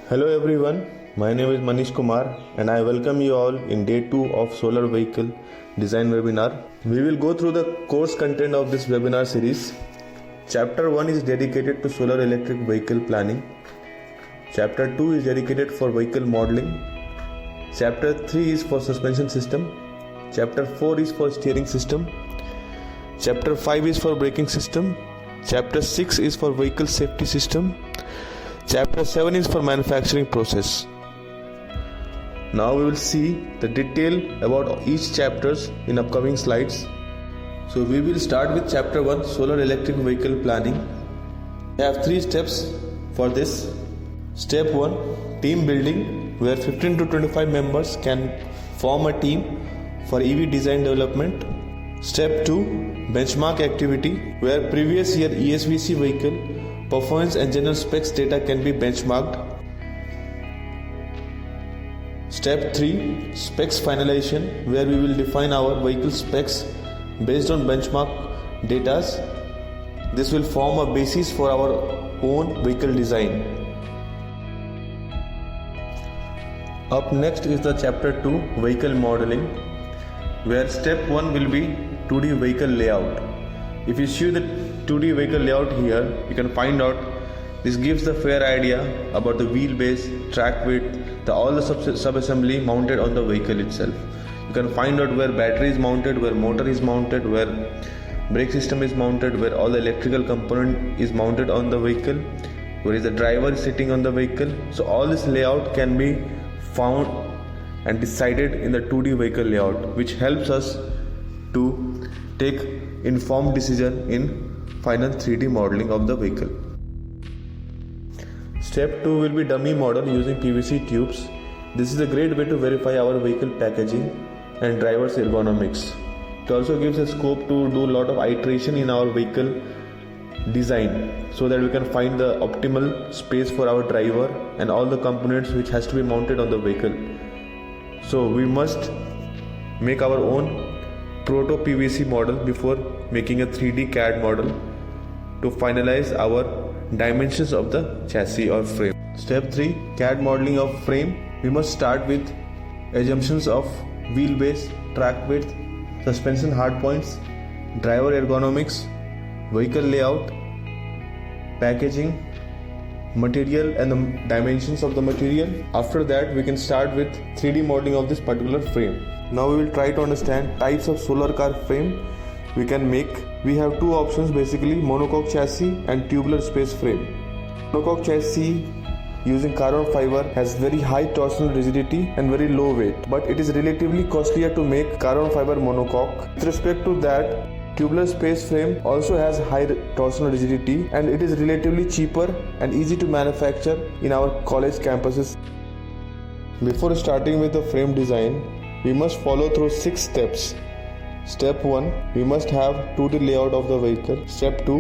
Hello everyone, my name is Manish Kumar and I welcome you all in day 2 of Solar Vehicle Design Webinar. We will go through the course content of this webinar series. Chapter 1 is dedicated to solar electric vehicle planning. Chapter 2 is dedicated for vehicle modeling. Chapter 3 is for suspension system. Chapter 4 is for steering system. Chapter 5 is for braking system. Chapter 6 is for vehicle safety system. Chapter 7 is for manufacturing process. Now we will see the detail about each chapters in upcoming slides. So we will start with chapter 1, solar electric vehicle planning. We have 3 steps for this. Step 1, team building, where 15 to 25 members can form a team for EV design development. Step 2, benchmark activity, where previous year ESVC vehicle performance and general specs data can be benchmarked. Step 3, specs finalization, where we will define our vehicle specs based on benchmark data. This will form a basis for our own vehicle design. Up next is the chapter 2, vehicle modeling, where step 1 will be 2D vehicle layout. If you see the 2D vehicle layout here, you can find out this gives the fair idea about the wheelbase, track width, all the sub-assembly mounted on the vehicle itself. You can find out where battery is mounted, where motor is mounted, where brake system is mounted, where all the electrical component is mounted on the vehicle, where is the driver sitting on the vehicle. So all this layout can be found and decided in the 2D vehicle layout, which helps us to take informed decision in final 3D modeling of the vehicle. Step 2 will be dummy model using PVC tubes. This is a great way to verify our vehicle packaging and driver's ergonomics. It also gives a scope to do a lot of iteration in our vehicle design so that we can find the optimal space for our driver and all the components which has to be mounted on the vehicle. So we must make our own proto PVC model before making a 3D CAD model to finalize our dimensions of the chassis or frame. Step 3, CAD modeling of frame. We must start with assumptions of wheelbase, track width, suspension hardpoints, driver ergonomics, vehicle layout, packaging, material and the dimensions of the material. After that, we can start with 3D modeling of this particular frame. Now we will try to understand types of solar car frame we can make. We have 2 options basically, monocoque chassis and tubular space frame. Monocoque chassis using carbon fiber has very high torsional rigidity and very low weight, but it is relatively costlier to make carbon fiber monocoque. With respect to that, tubular space frame also has high torsional rigidity and it is relatively cheaper and easy to manufacture in our college campuses. Before starting with the frame design, we must follow through 6 steps. Step 1, we must have 2D layout of the vehicle. Step 2,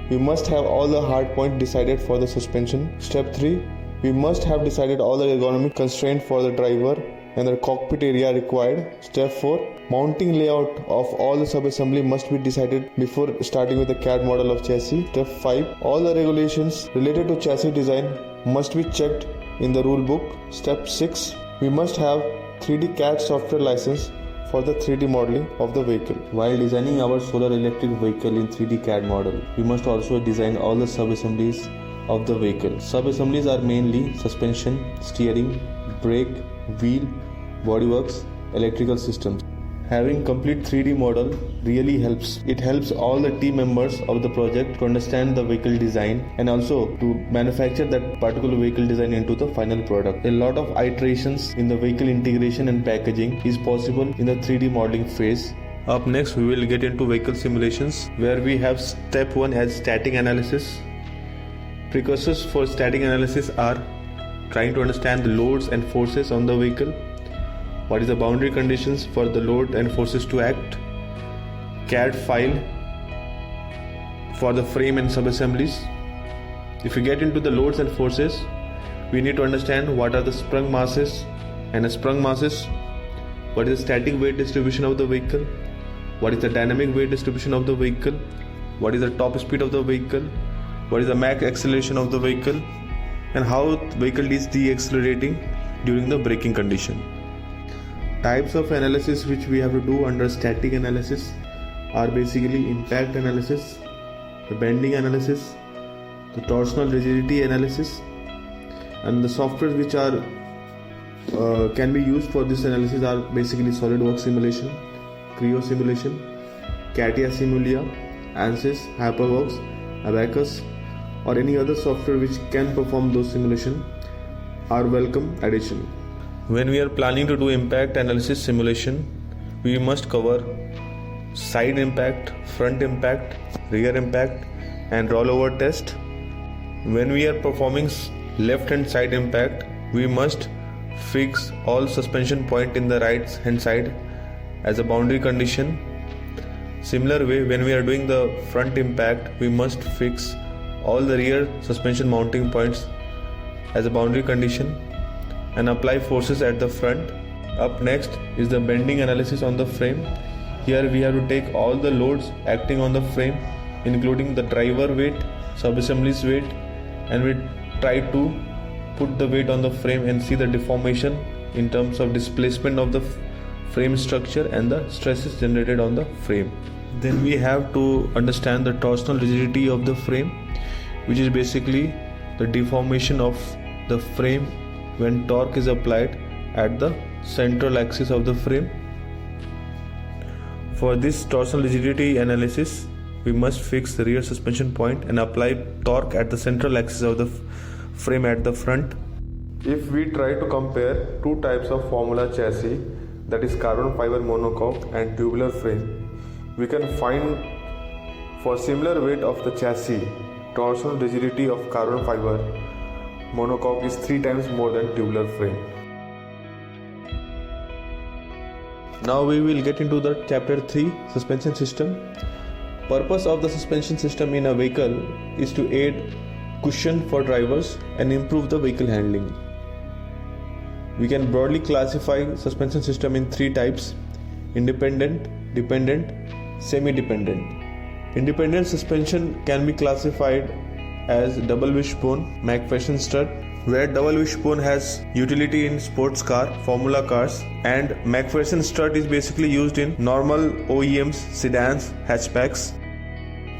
we must have all the hard point decided for the suspension. Step 3, we must have decided all the ergonomic constraint for the driver and the cockpit area required. Step 4, mounting layout of all the sub-assembly must be decided before starting with the CAD model of chassis. Step 5, all the regulations related to chassis design must be checked in the rule book. Step 6, we must have 3D CAD software license for the 3D modeling of the vehicle. While designing our solar electric vehicle in 3D CAD model, we must also design all the sub-assemblies of the vehicle. Sub-assemblies are mainly suspension, steering, brake, wheel, bodyworks, electrical systems. Having complete 3D model really helps. It helps all the team members of the project to understand the vehicle design and also to manufacture that particular vehicle design into the final product. A lot of iterations in the vehicle integration and packaging is possible in the 3D modeling phase. Up next, we will get into vehicle simulations, where we have step 1 as static analysis. Precursors for static analysis are trying to understand the loads and forces on the vehicle. What is the boundary conditions for the load and forces to act? CAD file for the frame and sub-assemblies. If we get into the loads and forces, we need to understand what are the sprung masses and sprung masses, what is the static weight distribution of the vehicle, what is the dynamic weight distribution of the vehicle, what is the top speed of the vehicle, what is the max acceleration of the vehicle, and how the vehicle is deaccelerating during the braking condition. Types of analysis which we have to do under static analysis are basically impact analysis, the bending analysis, the torsional rigidity analysis, and the softwares which are can be used for this analysis are basically SolidWorks simulation, Creo simulation, CATIA Simulia, ANSYS, HyperWorks, Abacus, or any other software which can perform those simulations are welcome addition. When we are planning to do impact analysis simulation, we must cover side impact, front impact, rear impact, and rollover test. When we are performing left hand side impact, we must fix all suspension point in the right hand side as a boundary condition. Similar way, when we are doing the front impact, we must fix all the rear suspension mounting points as a boundary condition and apply forces at the front. Up next is the bending analysis on the frame. Here we have to take all the loads acting on the frame, including the driver weight, sub-assemblies weight, and we try to put the weight on the frame and see the deformation in terms of displacement of the frame structure and the stresses generated on the frame. Then we have to understand the torsional rigidity of the frame, which is basically the deformation of the frame when torque is applied at the central axis of the frame. For this torsional rigidity analysis, we must fix the rear suspension point and apply torque at the central axis of the frame at the front. If we try to compare two types of Formula chassis, that is carbon fiber monocoque and tubular frame, we can find for similar weight of the chassis, torsional rigidity of carbon fiber monocoque is 3 times more than tubular frame. Now we will get into the chapter 3, suspension system. Purpose of the suspension system in a vehicle is to aid cushion for drivers and improve the vehicle handling. We can broadly classify suspension system in 3 types: independent, dependent, semi-dependent. Independent suspension can be classified as double wishbone McPherson strut, where double wishbone has utility in sports car, formula cars, and McPherson strut is basically used in normal OEMs, sedans, hatchbacks.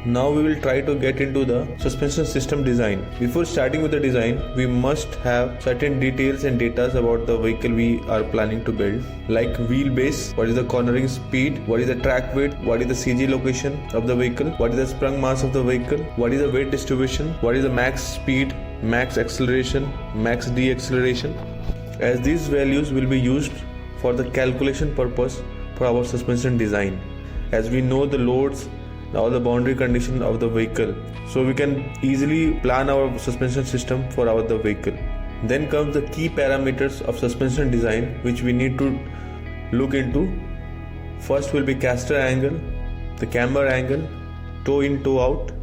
Now we will try to get into the suspension system design. Before starting with the design, we must have certain details and data about the vehicle we are planning to build, like wheelbase, what is the cornering speed, what is the track weight, what is the CG location of the vehicle, what is the sprung mass of the vehicle, what is the weight distribution, what is the max speed, max acceleration, max deceleration, as these values will be used for the calculation purpose for our suspension design, as we know the loads, all the boundary condition of the vehicle, so we can easily plan our suspension system for the vehicle. Then comes the key parameters of suspension design which we need to look into. First will be caster angle, the camber angle, toe in toe out,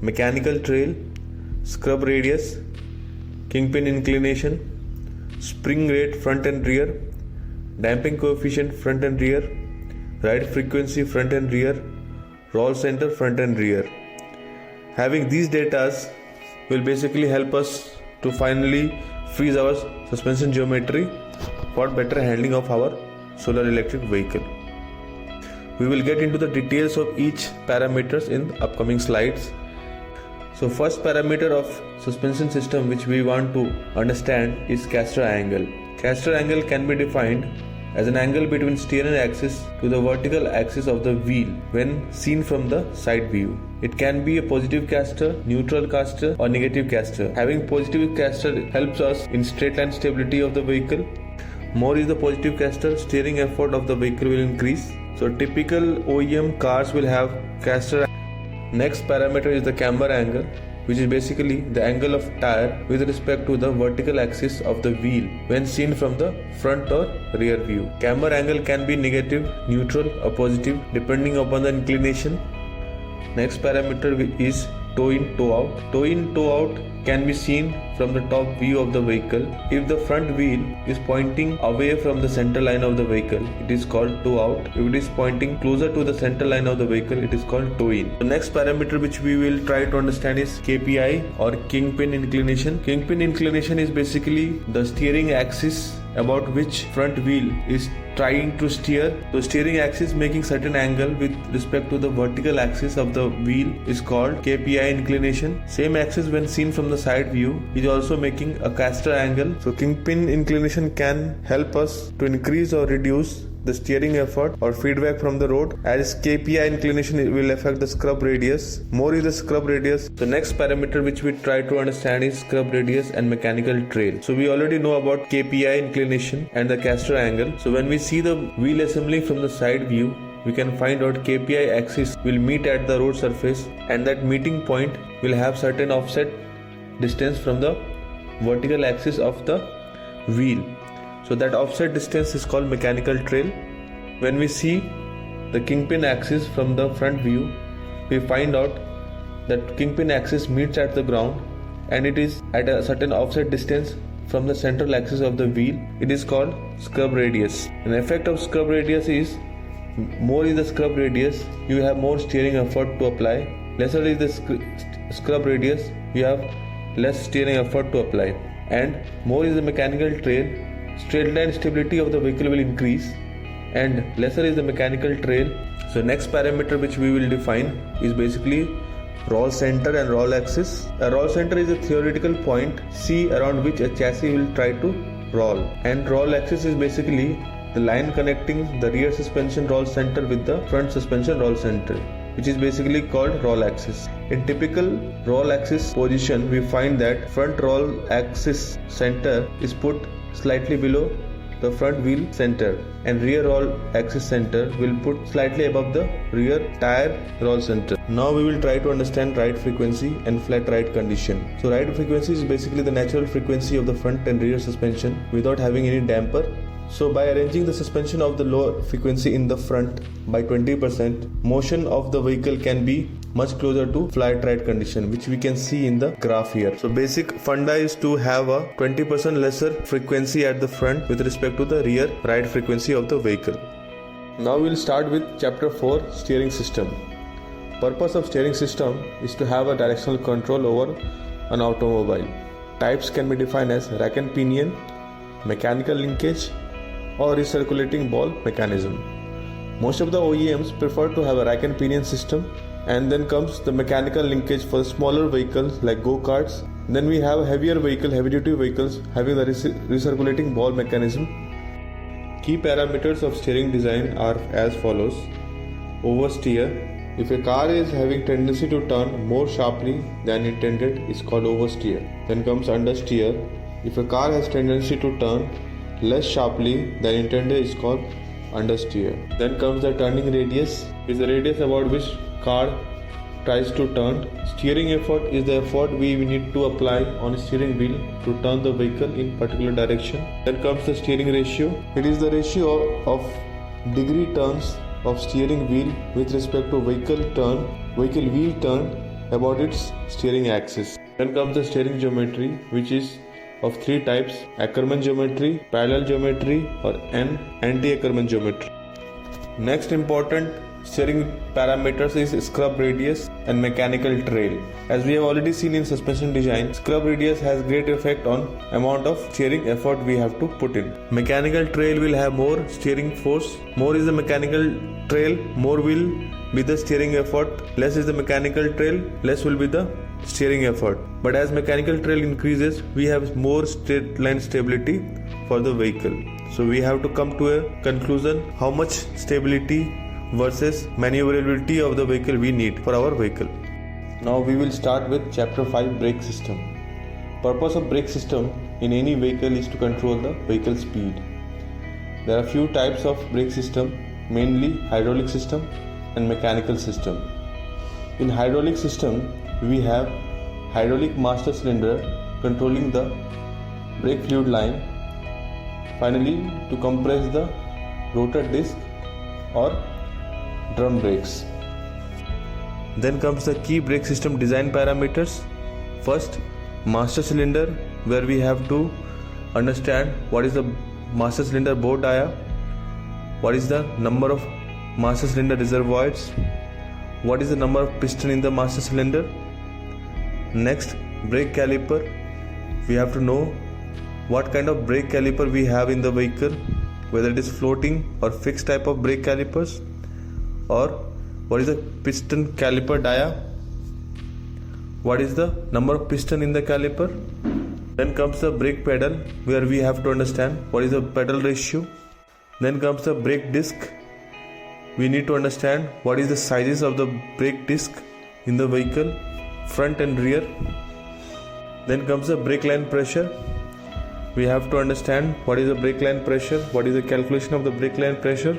mechanical trail, scrub radius, kingpin inclination, spring rate front and rear, damping coefficient front and rear, ride frequency front and rear, roll center front and rear. Having these data will basically help us to finally freeze our suspension geometry for better handling of our solar electric vehicle. We will get into the details of each parameters in the upcoming slides. So first parameter of suspension system which we want to understand is caster angle. Caster angle can be defined as an angle between steering axis to the vertical axis of the wheel when seen from the side view. It can be a positive caster, neutral caster, or negative caster. Having positive caster helps us in straight line stability of the vehicle. More is the positive caster, steering effort of the vehicle will increase. So typical OEM cars will have caster. Next parameter is the camber angle, which is basically the angle of tire with respect to the vertical axis of the wheel when seen from the front or rear view. Camber angle can be negative, neutral or positive depending upon the inclination. Next parameter is toe in, toe out. Toe in, toe out can be seen from the top view of the vehicle. If the front wheel is pointing away from the center line of the vehicle, it is called toe out. If it is pointing closer to the center line of the vehicle, it is called toe in. The next parameter which we will try to understand is KPI or kingpin inclination. Kingpin inclination is basically the steering axis about which front wheel is trying to steer. The steering axis making certain angle with respect to the vertical axis of the wheel is called KPI inclination. Same axis when seen from the side view is also making a caster angle. So kingpin inclination can help us to increase or reduce the steering effort or feedback from the road, as KPI inclination will affect the scrub radius. More is the scrub radius. The next parameter which we try to understand is scrub radius and mechanical trail. So we already know about KPI inclination and the caster angle. So when we see the wheel assembly from the side view, we can find out KPI axis will meet at the road surface, and that meeting point will have certain offset distance from the vertical axis of the wheel. So that offset distance is called mechanical trail. When we see the kingpin axis from the front view, we find out that kingpin axis meets at the ground and it is at a certain offset distance from the central axis of the wheel. It is called scrub radius. An effect of scrub radius is more is the scrub radius, you have more steering effort to apply. Lesser is the scrub radius, you have less steering effort to apply. And more is the mechanical trail, straight line stability of the vehicle will increase, and lesser is the mechanical trail. So next parameter which we will define is basically roll center and roll axis. A roll center is a theoretical point C around which a chassis will try to roll, and roll axis is basically the line connecting the rear suspension roll center with the front suspension roll center, which is basically called roll axis. In typical roll axis position, we find that front roll axis center is put slightly below the front wheel center, and rear roll axis center will put slightly above the rear tire roll center. Now we will try to understand ride frequency and flat ride condition. So ride frequency is basically the natural frequency of the front and rear suspension without having any damper. So by arranging the suspension of the lower frequency in the front by 20%, motion of the vehicle can be much closer to flat ride condition, which we can see in the graph here. So basic funda is to have a 20% lesser frequency at the front with respect to the rear ride frequency of the vehicle. Now we will start with chapter 4, steering system. Purpose of steering system is to have a directional control over an automobile. Types can be defined as rack and pinion, mechanical linkage, or recirculating ball mechanism. Most of the OEMs prefer to have a rack and pinion system, and then comes the mechanical linkage for smaller vehicles like go-karts. Then we have heavier vehicle, heavy-duty vehicles having the recirculating ball mechanism. Key parameters of steering design are as follows. Oversteer. If a car is having tendency to turn more sharply than intended, is called oversteer. Then comes understeer. If a car has tendency to turn less sharply than intended, is called understeer. Then comes the turning radius, is the radius about which car tries to turn. Steering effort is the effort we need to apply on a steering wheel to turn the vehicle in particular direction. Then comes the steering ratio. It is the ratio of degree turns of steering wheel with respect to vehicle wheel turn about its steering axis. Then comes the steering geometry, which is of three types: Ackermann geometry, parallel geometry, or anti-Ackermann geometry. Next important steering parameters is scrub radius and mechanical trail. As we have already seen in suspension design, scrub radius has great effect on amount of steering effort we have to put in. Mechanical trail will have more steering force. More is the mechanical trail, more will be the steering effort. Less is the mechanical trail, less will be the steering effort. But as mechanical trail increases, we have more straight line stability for the vehicle. So we have to come to a conclusion how much stability versus maneuverability of the vehicle we need for our vehicle. Now we will start with chapter 5, brake system. Purpose of brake system in any vehicle is to control the vehicle speed. There are few types of brake system, mainly hydraulic system and mechanical system. In hydraulic system, we have hydraulic master cylinder controlling the brake fluid line. Finally, to compress the rotor disc or drum brakes. Then comes the key brake system design parameters. First, master cylinder, where we have to understand what is the master cylinder bore dia, what is the number of master cylinder reservoirs, what is the number of piston in the master cylinder. Next, brake caliper. We have to know what kind of brake caliper we have in the vehicle, whether it is floating or fixed type of brake calipers, or what is the piston caliper dia, what is the number of piston in the caliper. Then comes the brake pedal, where we have to understand what is the pedal ratio. Then comes the brake disc. We need to understand what is the sizes of the brake disc in the vehicle, front and rear. Then comes the brake line pressure. We have to understand what is the brake line pressure, what is the calculation of the brake line pressure.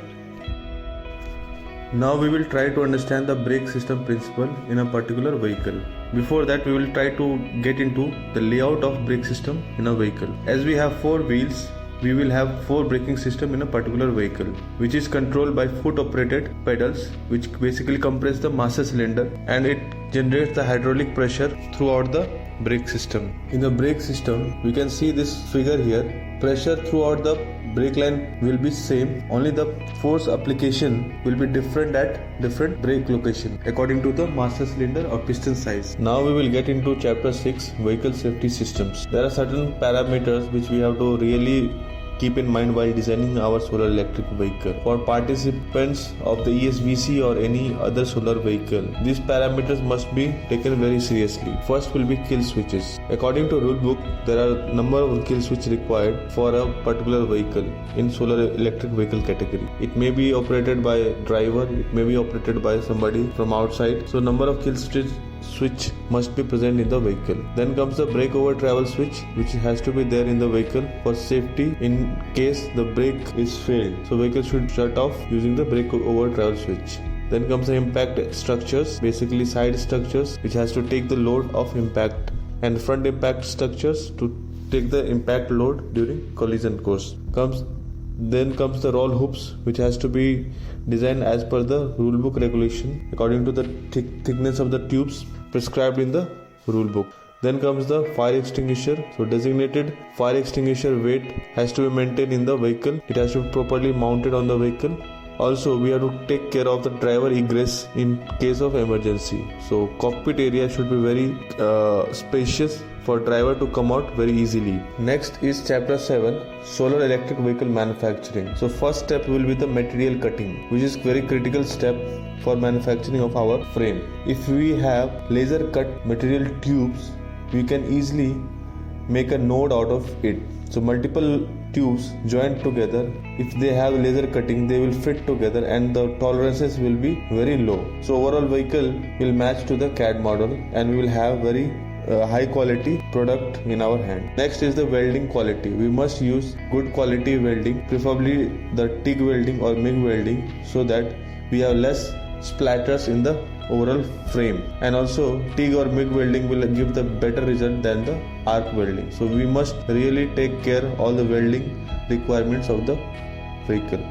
Now we will try to understand the brake system principle in a particular vehicle. Before that, we will try to get into the layout of brake system in a vehicle. As we have 4 wheels, we will have 4 braking system in a particular vehicle, which is controlled by foot operated pedals, which basically compress the master cylinder, and it generates the hydraulic pressure throughout the brake system. In the brake system, we can see this figure here. Pressure throughout the brake line will be same, only the force application will be different at different brake location according to the master cylinder or piston size. Now we will get into chapter 6, vehicle safety systems. There are certain parameters which we have to really keep in mind while designing our solar electric vehicle. For participants of the ESVC or any other solar vehicle, these parameters must be taken very seriously. First will be kill switches. According to rule book, there are number of kill switches required for a particular vehicle in solar electric vehicle category. It may be operated by a driver, it may be operated by somebody from outside. So number of kill switch must be present in the vehicle. Then comes the brake over travel switch, which has to be there in the vehicle for safety in case the brake is failed. So vehicle should shut off using the brake over travel switch. Then comes the impact structures, basically side structures which has to take the load of impact, and front impact structures to take the impact load during collision course. Then comes the roll hoops, which has to be designed as per the rule book regulation according to the thickness of the tubes prescribed in the rule book. Then comes the fire extinguisher. So designated fire extinguisher weight has to be maintained in the vehicle. It has to be properly mounted on the vehicle. Also, we have to take care of the driver egress in case of emergency. So cockpit area should be very spacious for driver to come out very easily. Next is chapter 7, solar electric vehicle manufacturing. So first step will be the material cutting, which is very critical step for manufacturing of our frame. If we have laser cut material tubes, we can easily make a node out of it. So multiple tubes joined together, if they have laser cutting, they will fit together and the tolerances will be very low. So overall vehicle will match to the CAD model and we will have very high quality product in our hand. Next is the welding quality. We must use good quality welding, preferably the TIG welding or MIG welding, so that we have less splatters in the overall frame. And also TIG or MIG welding will give the better result than the arc welding. So we must really take care all the welding requirements of the vehicle.